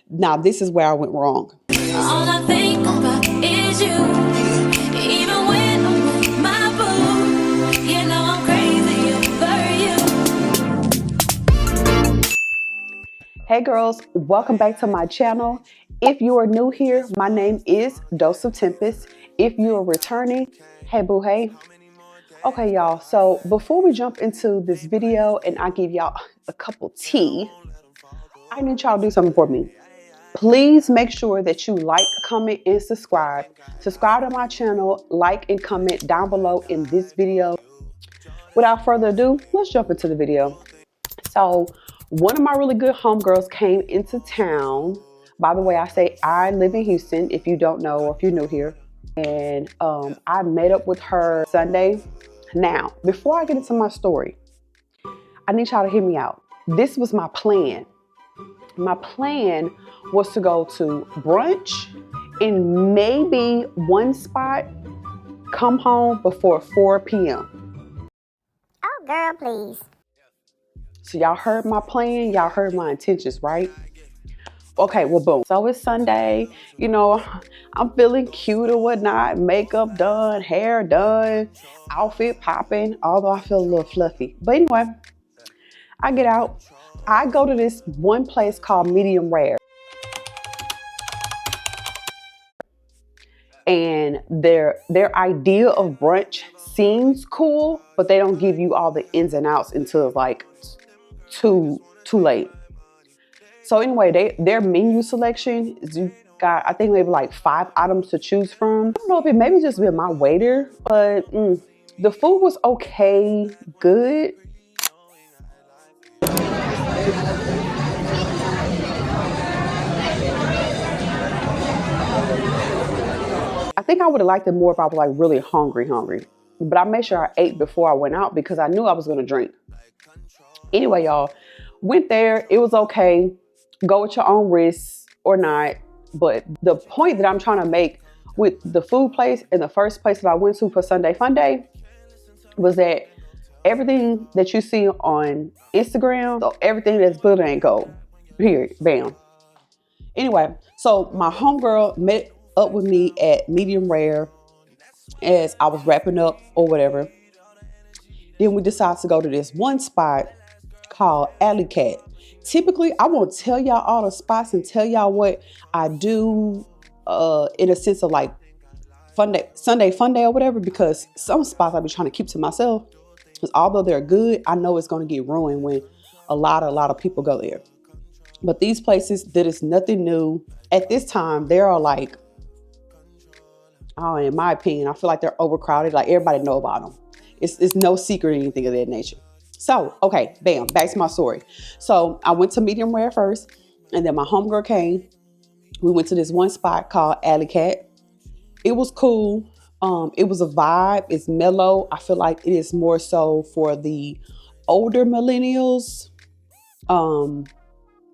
Now, this is where I went wrong. All I think about is you. Even when I'm with my boo, you know I'm crazy over you. Hey girls, welcome back to my channel. If you are new here, my name is Dose of Tempest. If you are returning, hey boo hey. Okay y'all, so before we jump into this video and I give y'all a cup of tea, I need y'all to do something for me. Please make sure that you like, comment, and subscribe. Subscribe to my channel, like and comment down below in this video. Without further ado, let's jump into the video. So one of my really good homegirls came into town. By the way, I say I live in Houston, if you don't know or if you're new here. And I met up with her Sunday. Now, before I get into my story, I need y'all to hear me out. This was my plan. My plan was to go to brunch in maybe one spot, come home before 4 p.m. Oh, girl, please. So y'all heard my plan, y'all heard my intentions, right? Okay, well, boom. So it's Sunday, you know, I'm feeling cute or whatnot, makeup done, hair done, outfit popping, although I feel a little fluffy. But anyway, I get out. I go to this one place called Medium Rare. And their idea of brunch seems cool, but they don't give you all the ins and outs until like too late. So anyway, their menu selection is, you got, I think maybe like 5 items to choose from. I don't know if it maybe just been my waiter, but the food was okay, good. I think I would have liked it more if I was like really hungry. But I made sure I ate before I went out because I knew I was gonna drink. Anyway, y'all, went there, it was okay. Go at your own risk or not. But the point that I'm trying to make with the food place and the first place that I went to for Sunday Funday was that everything that you see on Instagram, so everything that's good ain't gold. Period. Bam. Anyway, so my homegirl met up with me at Medium Rare as I was wrapping up or whatever. Then we decided to go to this one spot called Alley Cat. Typically, I won't tell y'all all the spots and tell y'all what I do in a sense of like Sunday Funday or whatever, because some spots I be trying to keep to myself. Because although they're good, I know it's going to get ruined when a lot of people go there. But these places, that is nothing new. At this time, there are like, in my opinion, I feel like they're overcrowded. Like everybody know about them. It's no secret or anything of that nature. So, okay, bam, back to my story. So I went to Medium Rare first, and then my homegirl came. We went to this one spot called Alley Cat. It was cool. It was a vibe. It's mellow. I feel like it is more so for the older millennials.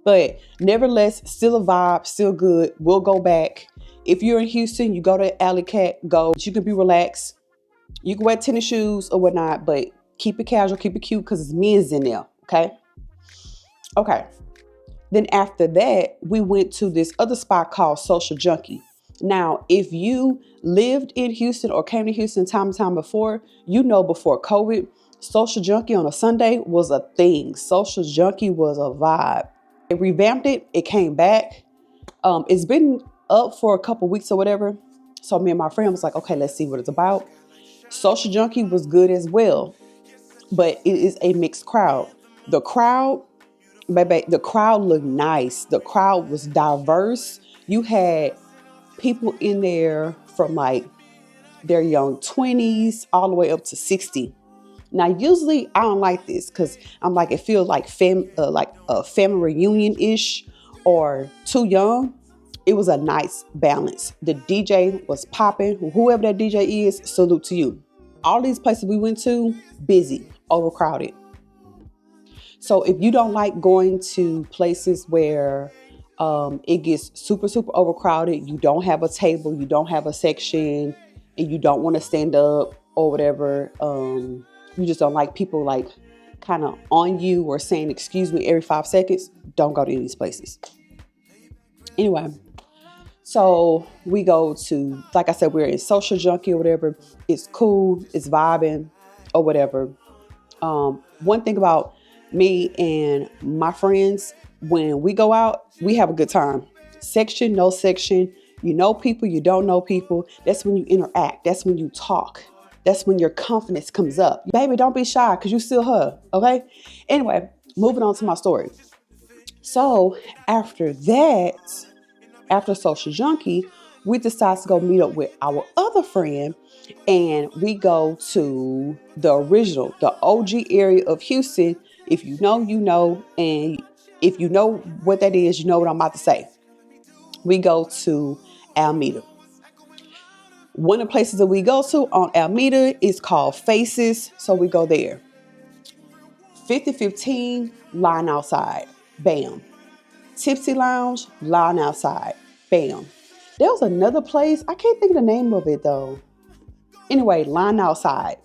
But nevertheless, still a vibe, still good. We'll go back. If you're in Houston, you go to Alley Cat, go. You can be relaxed. You can wear tennis shoes or whatnot, but keep it casual, keep it cute, because it's men's in there, okay? Okay. Then after that, we went to this other spot called Social Junkie. Now, if you lived in Houston or came to Houston time and time before, you know before COVID, Social Junkie on a Sunday was a thing. Social Junkie was a vibe. They revamped it. It came back. It's been up for a couple weeks or whatever. So me and my friend was like, okay, let's see what it's about. Social Junkie was good as well, but it is a mixed crowd. The crowd looked nice. The crowd was diverse. You had people in there from like their young 20s all the way up to 60. Now, usually I don't like this because I'm like, it feels like a family reunion-ish or too young. It was a nice balance. The DJ was popping. Whoever that DJ is, salute to you. All these places we went to, busy, overcrowded. So if you don't like going to places where it gets super overcrowded, you don't have a table, you don't have a section, and you don't want to stand up or whatever, you just don't like people like kind of on you or saying excuse me every 5 seconds, don't go to any of these places. Anyway, so we go to, like I said, we're in Social Junkie or whatever. It's cool, it's vibing or whatever. One thing about me and my friends, when we go out, we have a good time. Section, no section. You know people, you don't know people. That's when you interact. That's when you talk. That's when your confidence comes up. Baby, don't be shy because you still her, okay? Anyway, moving on to my story. So after that, after Social Junkie, we decide to go meet up with our other friend, and we go to the original, the OG area of Houston. If you know, you know. And if you know what that is, you know what I'm about to say. We go to Alameda. One of the places that we go to on Alameda is called Faces. So we go there. 5015, line outside. Bam. Tipsy Lounge, line outside. Bam. There was another place. I can't think of the name of it though. Anyway, line outside.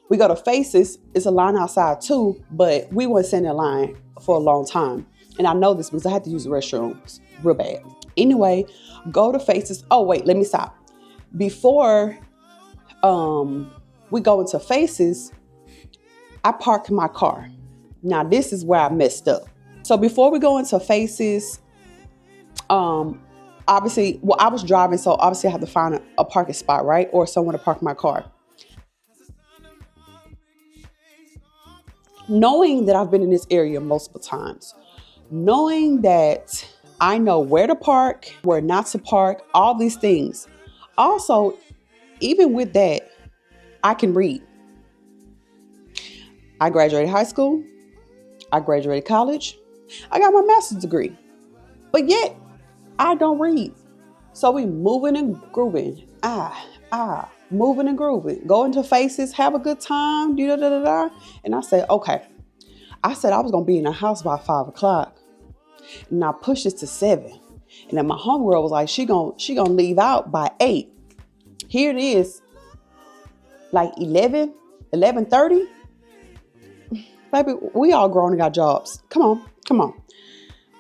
We go to Faces. It's a line outside too, but we weren't sitting in line for a long time. And I know this because I had to use the restrooms real bad. Anyway, go to Faces. Oh, wait, let me stop. Before we go into Faces, I parked my car. Now, this is where I messed up. So before we go into Faces, obviously, well, I was driving, so obviously I had to find a parking spot, right? Or somewhere to park my car. Knowing that I've been in this area multiple times, knowing that I know where to park, where not to park, all these things. Also, even with that, I can read. I graduated high school. I graduated college. I got my master's degree. But yet, I don't read. So we moving and grooving. Moving and grooving. Go into Faces, have a good time. And I said, okay. I said I was going to be in the house by 5 o'clock. And I pushed it to 7. And then my homegirl was like, she gonna leave out by 8. Here it is, like 11:30. Baby, we all grown and got jobs. Come on.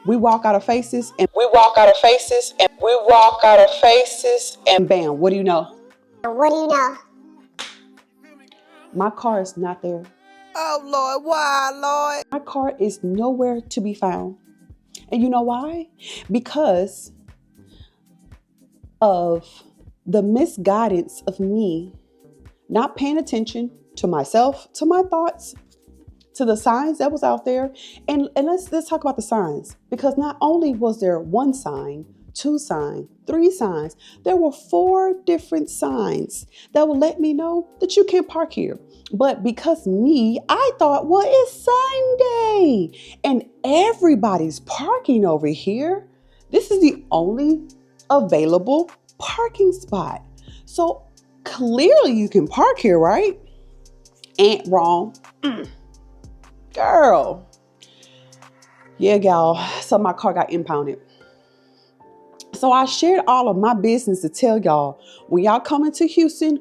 We walk out of Faces and and bam, what do you know? My car is not there. Oh, Lord, why, Lord? My car is nowhere to be found. And you know why? Because of the misguidance of me not paying attention to myself, to my thoughts, to the signs that was out there. And let's talk about the signs. Because not only was there 1 sign, 2 signs, 3 signs, there were 4 different signs that would let me know that you can't park here. But because I thought, well, it's Sunday and everybody's parking over here. This is the only available parking spot. So clearly you can park here, right? Ain't wrong. Girl. Yeah, y'all. So my car got impounded. So I shared all of my business to tell y'all, when y'all come into Houston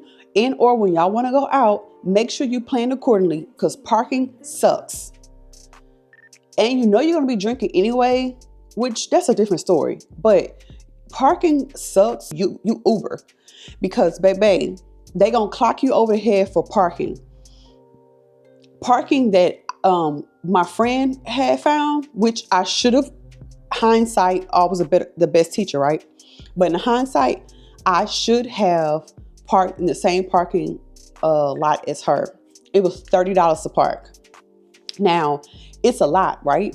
or when y'all want to go out, make sure you plan accordingly because parking sucks. And you know you're going to be drinking anyway, which that's a different story. But parking sucks. You Uber because, baby, they going to clock you over the head for parking. Parking that my friend had found, which I should have, hindsight always the best teacher, right? But in hindsight, I should have parked in the same parking lot as her. It was $30 to park. Now, it's a lot, right?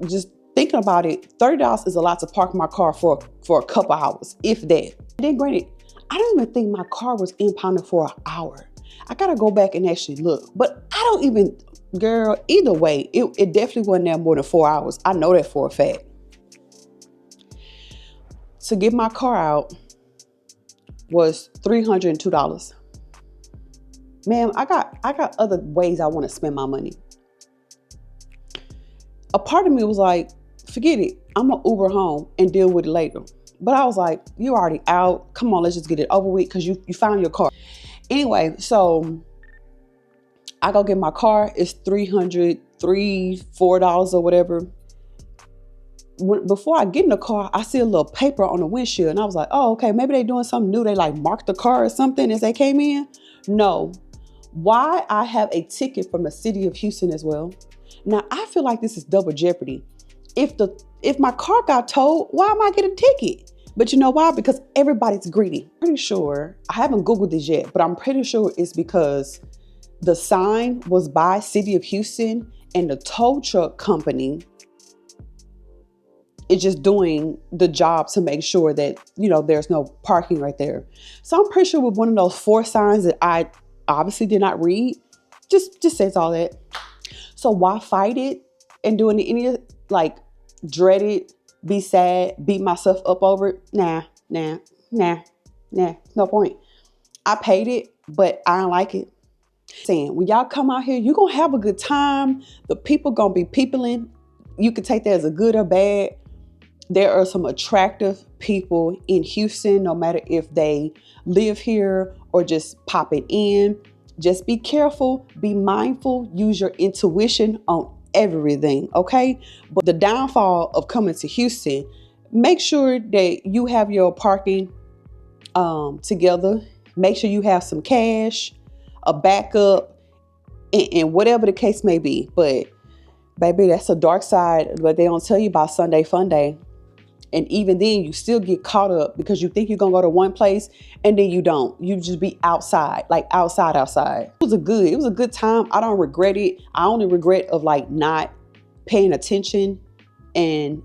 Just thinking about it, $30 is a lot to park my car for a couple hours, if that. Then granted, I don't even think my car was impounded for an hour. I gotta go back and actually look. But I don't even, girl, either way, it definitely wasn't there more than 4 hours. I know that for a fact. To get my car out was $302. Ma'am, I got other ways I want to spend my money. A part of me was like, forget it. I'm gonna Uber home and deal with it later. But I was like, you already out. Come on, let's just get it over with because you found your car. Anyway, so I go get my car. It's $4 or whatever. before I get in the car, I see a little paper on the windshield, and I was like, oh, okay, maybe they doing something new. They like marked the car or something as they came in. No. Why? I have a ticket from the city of Houston as well. Now, I feel like this is double jeopardy. If my car got towed, why am I getting a ticket? But you know why? Because everybody's greedy. Pretty sure, I haven't Googled this yet, but I'm pretty sure it's because the sign was by City of Houston and the tow truck company is just doing the job to make sure that, there's no parking right there. So I'm pretty sure with one of those 4 signs that I obviously did not read, just says all that. So why fight it and do any like dread it, be sad, beat myself up over it? Nah, no point. I paid it, but I don't like it. Saying when y'all come out here, you're gonna have a good time. The people gonna be peopling. You can take that as a good or bad. There are some attractive people in Houston, no matter if they live here or just popping in. Just be careful, be mindful, use your intuition on everything, okay? But the downfall of coming to Houston, make sure that you have your parking together. Make sure you have some cash, a backup, and whatever the case may be. But baby, that's a dark side, but they don't tell you about Sunday Funday. And even then, you still get caught up because you think you're going to go to one place and then you don't. You just be outside, like outside. It was a good time. I don't regret it. I only regret of like not paying attention and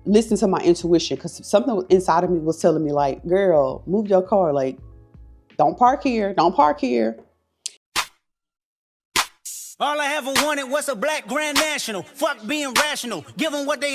listening to my intuition, because something inside of me was telling me like, girl, move your car. Like, don't park here. Don't park here. All I ever wanted was a black Grand National. Fuck being rational. Give them what they